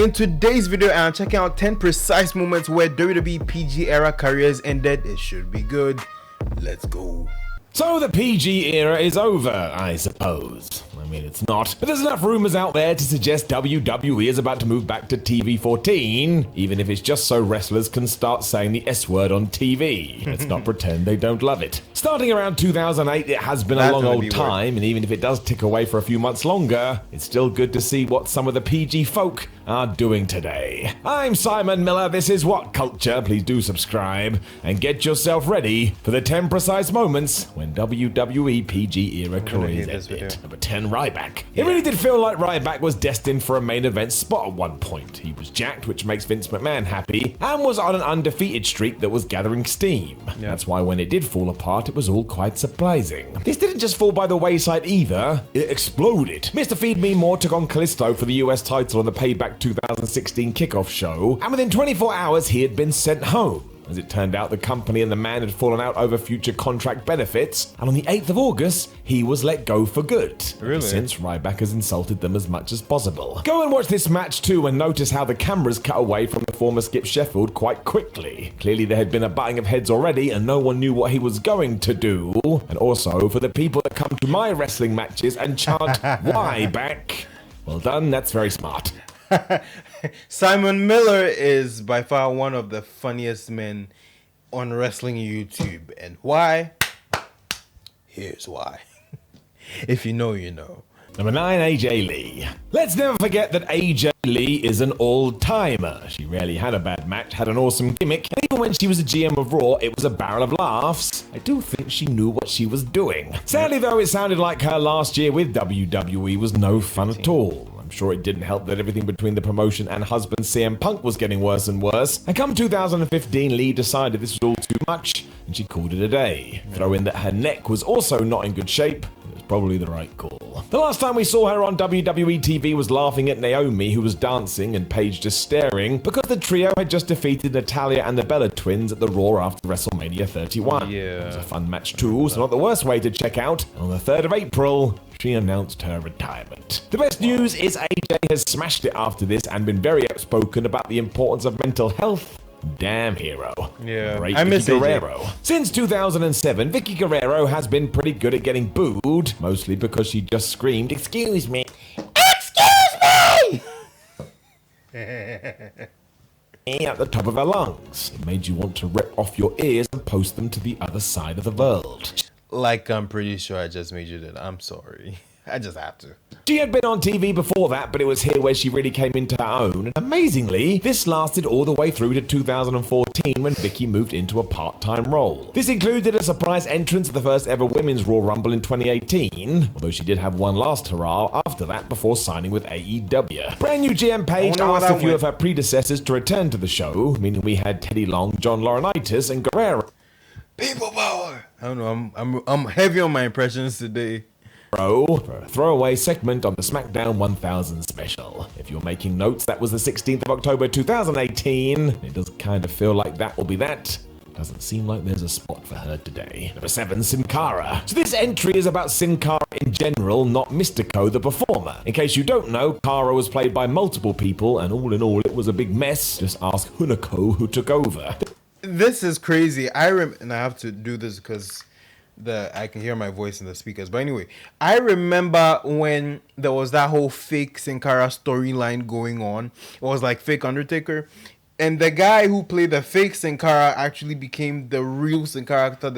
In today's video, I'm checking out 10 precise moments where WWE PG era careers ended. It should be good. Let's go. So the PG era is over, I suppose. I mean, it's not. But there's enough rumors out there to suggest WWE is about to move back to TV 14, even if it's just so wrestlers can start saying the S word on TV. Let's not pretend they don't love it. Starting around 2008, it has been a long old time, and even if it does tick away for a few months longer, it's still good to see what some of the PG folk are doing today. I'm Simon Miller, this is What Culture. Please do subscribe, and get yourself ready for the 10 precise moments when WWE PG era careers ended. Number 10, Ryback. It really did feel like Ryback was destined for a main event spot at one point. He was jacked, which makes Vince McMahon happy, and was on an undefeated streak that was gathering steam. That's why when it did fall apart, it was all quite surprising. This didn't just fall by the wayside either, it exploded. Mr. Feed Me More took on Kalisto for the US title on the Payback 2016 kickoff show, and within 24 hours he had been sent home. As it turned out, the company and the man had fallen out over future contract benefits, and on the 8th of August, he was let go for good. Really? Since Ryback has insulted them as much as possible. Go and watch this match too and notice how the cameras cut away from the former Skip Sheffield quite quickly. Clearly there had been a butting of heads already and no one knew what he was going to do. And also, for the people that come to my wrestling matches and chant Ryback, well done, that's very smart. Simon Miller is by far one of the funniest men on wrestling YouTube. And why? Here's why. If you know, you know. Number 9, AJ Lee. Let's never forget that AJ Lee is an all-timer. She rarely had a bad match, had an awesome gimmick, and even when she was a GM of Raw, it was a barrel of laughs. I do think she knew what she was doing. Sadly though, it sounded like her last year with WWE was no fun at all. Sure, it didn't help that everything between the promotion and husband CM Punk was getting worse and worse. And come 2015, Lee decided this was all too much, and she called it a day. Throw in that her neck was also not in good shape. It was probably the right call. The last time we saw her on WWE TV was laughing at Naomi, who was dancing, and Paige just staring, because the trio had just defeated Natalya and the Bella Twins at the Raw after WrestleMania 31. It was a fun match too, so not the worst way to check out. And on the 3rd of April, she announced her retirement. The best news is AJ has smashed it after this and been very outspoken about the importance of mental health. Damn hero. Great I miss Vicky Guerrero. Since 2007, Vicky Guerrero has been pretty good at getting booed, mostly because she just screamed, "Excuse me. Excuse me!" at the top of her lungs. It made you want to rip off your ears and post them to the other side of the world. Like, I'm pretty sure I just made you that. I'm sorry. I just have to. She had been on TV before that, but it was here where she really came into her own. And amazingly, this lasted all the way through to 2014 when Vicky moved into a part-time role. This included a surprise entrance at the first ever Women's Royal Rumble in 2018, although she did have one last hurrah after that before signing with AEW. Brand new GM Paige asked a few of her predecessors to return to the show, meaning we had Teddy Long, John Laurinaitis, and Guerrero. People power. I don't know. I'm heavy on my impressions today. For a throwaway segment on the SmackDown 1000 special. If you're making notes, that was the 16th of October 2018. It does kind of feel like that will be that. Doesn't seem like there's a spot for her today. Number 7, Sin Cara. So this entry is about Sin Cara in general, not Mystico the performer. In case you don't know, Cara was played by multiple people, and all in all, it was a big mess. Just ask Hunako who took over. This is crazy. And I have to do this because I can hear my voice in the speakers. But anyway, I remember when there was that whole fake Sin Cara storyline going on. It was like fake Undertaker. And the guy who played the fake Sin Cara actually became the real Sin Cara after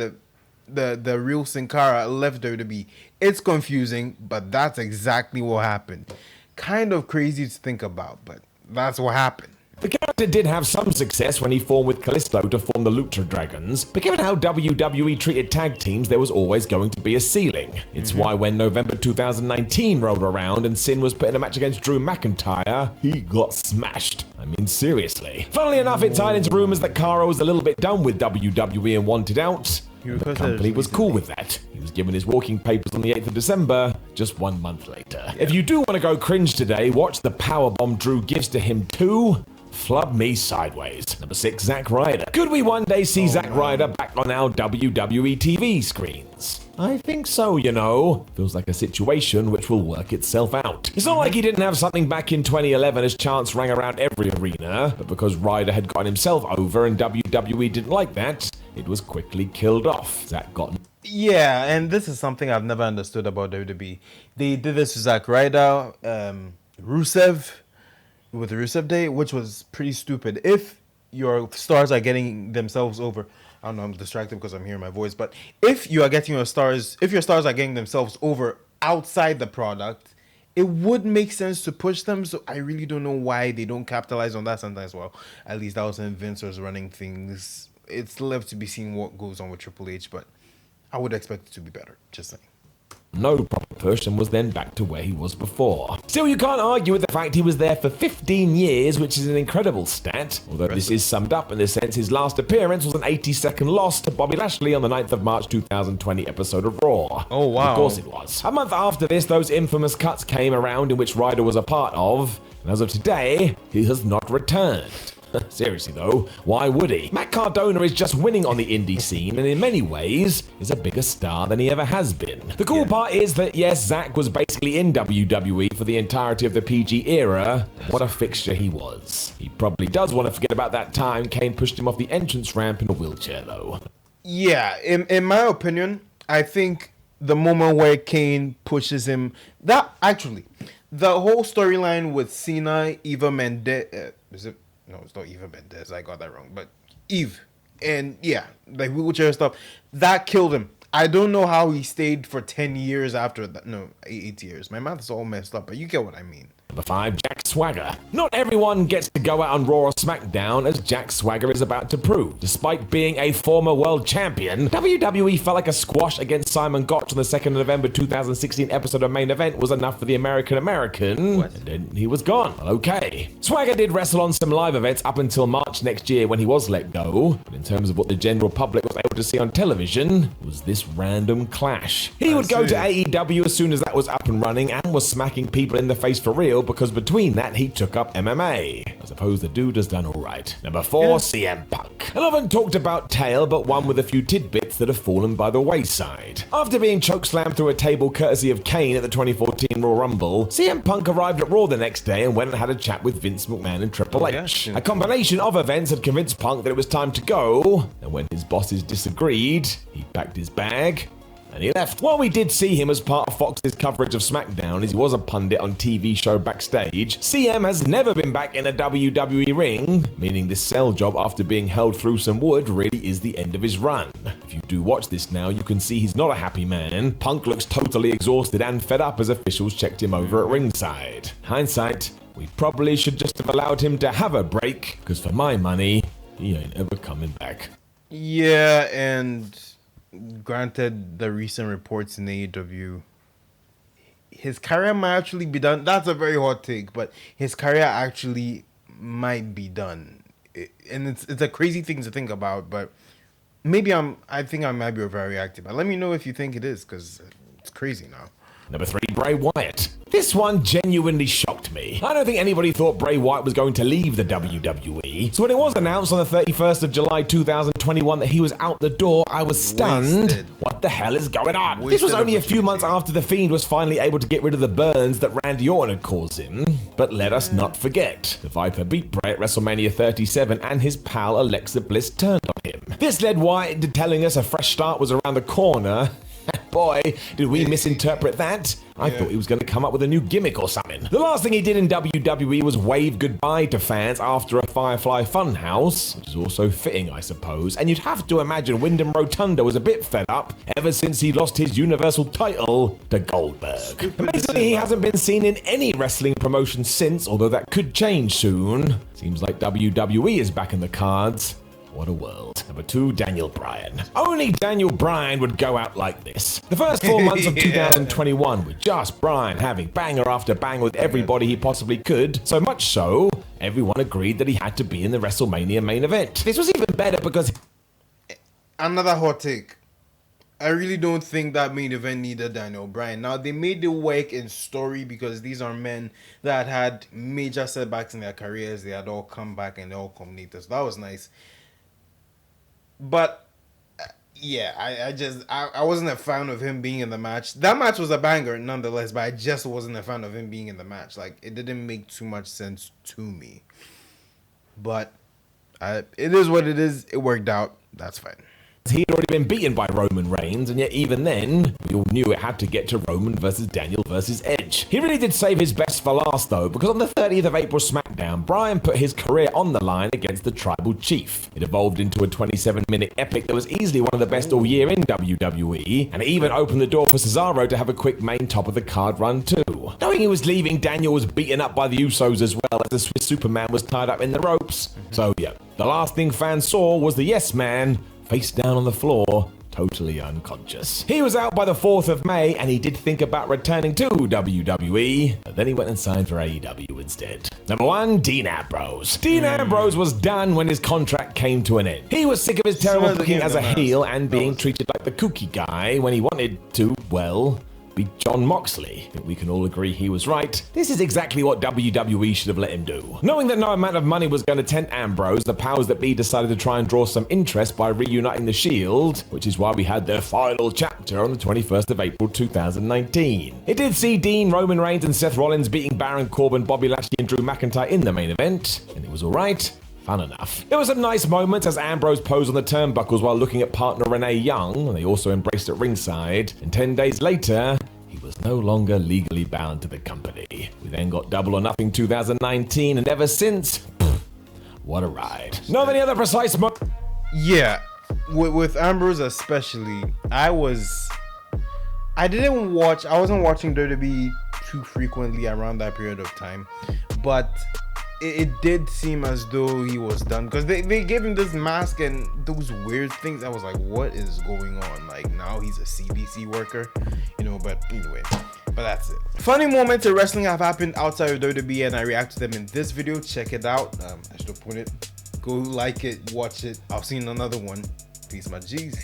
the real Sin Cara left WWE. It's confusing, but that's exactly what happened. Kind of crazy to think about, but that's what happened. The character did have some success when he formed with Kalisto to form the Lucha Dragons, but given how WWE treated tag teams, there was always going to be a ceiling. It's why when November 2019 rolled around and Sin was put in a match against Drew McIntyre, he got smashed. I mean, seriously. Funnily enough, it tied into rumors that Cara was a little bit done with WWE and wanted out. The company was cool with that. He was given his walking papers on the 8th of December, just 1 month later. If you do want to go cringe today, watch the powerbomb Drew gives to him too. Flub me sideways. Number 6, Zack Ryder. Could we one day see Zack Ryder back on our WWE TV screens? I think so, you know. Feels like a situation which will work itself out. It's not like he didn't have something back in 2011 as chants rang around every arena, but because Ryder had gotten himself over and WWE didn't like that, it was quickly killed off. Zack got... Yeah, and this is something I've never understood about WWE. They did this with Zack Ryder, Rusev, with the Rusev Day, which was pretty stupid. If your stars are getting themselves over, I don't know, I'm distracted because I'm hearing my voice, but if you are getting your stars, if your stars are getting themselves over outside the product, it would make sense to push them. So I really don't know why they don't capitalize on that sometimes. Well, at least that was when Vince was running things. It's left to be seen what goes on with Triple H, but I would expect it to be better. Just saying. No proper push and was then back to where he was before. Still, you can't argue with the fact he was there for 15 years, which is an incredible stat. Although this is summed up in the sense his last appearance was an 80-second loss to Bobby Lashley on the 9th of March 2020 episode of Raw. Oh, wow. Of course it was. A month after this, those infamous cuts came around in which Ryder was a part of, and as of today, he has not returned. Seriously though, why would he? Matt Cardona is just winning on the indie scene and in many ways is a bigger star than he ever has been. The cool part is that yes, Zack was basically in WWE for the entirety of the PG era. What a fixture he was. He probably does want to forget about that time Kane pushed him off the entrance ramp in a wheelchair though. Yeah, in my opinion, I think the moment where Kane pushes him, that actually, the whole storyline with Cena, Eva Mendes, no, it's not Eva Mendes, I got that wrong, but Eve, and yeah, like wheelchair stuff, that killed him. I don't know how he stayed for 10 years after that. No, 8 years. My math is all messed up, but you get what I mean. Number 5, Jack Swagger. Not everyone gets to go out on Raw or SmackDown, as Jack Swagger is about to prove. Despite being a former world champion, WWE felt like a squash against Simon Gotch on the 2nd of November 2016 episode of Main Event was enough for the American, and then he was gone. Well, okay. Swagger did wrestle on some live events up until March next year when he was let go, but in terms of what the general public was able to see on television, was this random clash. He would go to AEW as soon as that was up and running and was smacking people in the face for real, because between that he took up MMA. I suppose the dude has done alright. Number 4, CM Punk. I haven't talked about tale, but one with a few tidbits that have fallen by the wayside. After being chokeslammed through a table courtesy of Kane at the 2014 Royal Rumble, CM Punk arrived at Raw the next day and went and had a chat with Vince McMahon and Triple H. A combination of events had convinced Punk that it was time to go, and when his bosses disagreed, he packed his bag and he left. While we did see him as part of Fox's coverage of SmackDown, as he was a pundit on TV show backstage, CM has never been back in a WWE ring, meaning this cell job after being held through some wood really is the end of his run. If you do watch this now, you can see he's not a happy man. Punk looks totally exhausted and fed up as officials checked him over at ringside. Hindsight, we probably should just have allowed him to have a break, because for my money, he ain't ever coming back. Yeah, and granted the recent reports in AEW, his career might actually be done. That's a very hot take, but his career actually might be done. And it's a crazy thing to think about, but maybe I think I might be overreacting. But let me know if you think it is, because it's crazy now. Number 3, Bray Wyatt. This one genuinely shocked me. I don't think anybody thought Bray Wyatt was going to leave the WWE. So when it was announced on the 31st of July 2021 that he was out the door, I was stunned. Wasted. What the hell is going on? Wasted This was only a few opportunity. months after The Fiend was finally able to get rid of the burns that Randy Orton had caused him. But let us not forget, the Viper beat Bray at WrestleMania 37 and his pal Alexa Bliss turned on him. This led Wyatt to telling us a fresh start was around the corner. Boy, did we misinterpret that. I thought he was going to come up with a new gimmick or something. The last thing he did in WWE was wave goodbye to fans after a Firefly Funhouse, which is also fitting, I suppose. And you'd have to imagine Wyndham Rotunda was a bit fed up ever since he lost his Universal title to Goldberg. Amazingly, he hasn't been seen in any wrestling promotion since, although that could change soon. Seems like WWE is back in the cards. What a world. Number 2, Daniel Bryan. Only Daniel Bryan would go out like this. The first 4 months of 2021 were just Bryan having banger after banger with everybody he possibly could. So much so, everyone agreed that he had to be in the WrestleMania main event. This was even better because... Another hot take. I really don't think that main event needed Daniel Bryan. Now, they made it work in story because these are men that had major setbacks in their careers. They had all come back and they all culminated. So that was nice. But Yeah, I wasn't a fan of him being in the match. That match was a banger nonetheless, but I just wasn't a fan of him being in the match. Like, it didn't make too much sense to me. But it is what it is. It worked out. That's fine. He'd already been beaten by Roman Reigns, and yet even then, we all knew it had to get to Roman versus Daniel versus Edge. He really did save his best for last though, because on the 30th of April SmackDown, Bryan put his career on the line against the Tribal Chief. It evolved into a 27-minute epic that was easily one of the best all year in WWE, and it even opened the door for Cesaro to have a quick main top of the card run too. Knowing he was leaving, Daniel was beaten up by the Usos as well, as the Swiss Superman was tied up in the ropes. So yeah, the last thing fans saw was the Yes Man face down on the floor, totally unconscious. He was out by the 4th of May, and he did think about returning to WWE, but then he went and signed for AEW instead. Number 1, Dean Ambrose. Dean Ambrose was done when his contract came to an end. He was sick of his terrible booking as a heel and being treated like the kooky guy when he wanted to, well, be John Moxley. I think we can all agree he was right. This is exactly what WWE should have let him do. Knowing that no amount of money was going to tempt Ambrose, the powers that be decided to try and draw some interest by reuniting the Shield, which is why we had their final chapter on the 21st of April 2019. It did see Dean, Roman Reigns and Seth Rollins beating Baron Corbin, Bobby Lashley and Drew McIntyre in the main event, and it was alright. Fun enough. There were some nice moments as Ambrose posed on the turnbuckles while looking at partner Renee Young, and they also embraced at ringside. And 10 days later, he was no longer legally bound to the company. We then got Double or Nothing 2019, and ever since, what a ride. Not any other precise Yeah, with Ambrose especially, I wasn't watching WWE too frequently around that period of time, but it did seem as though he was done, because they gave him this mask and those weird things. I was like, what is going on? Like, now he's a CBC worker, but anyway, but that's it. Funny moments in wrestling have happened outside of WWE, and I react to them in this video. Check it out. I should have put it. Go like it, watch it. I'll see you in another one. Peace, my G's.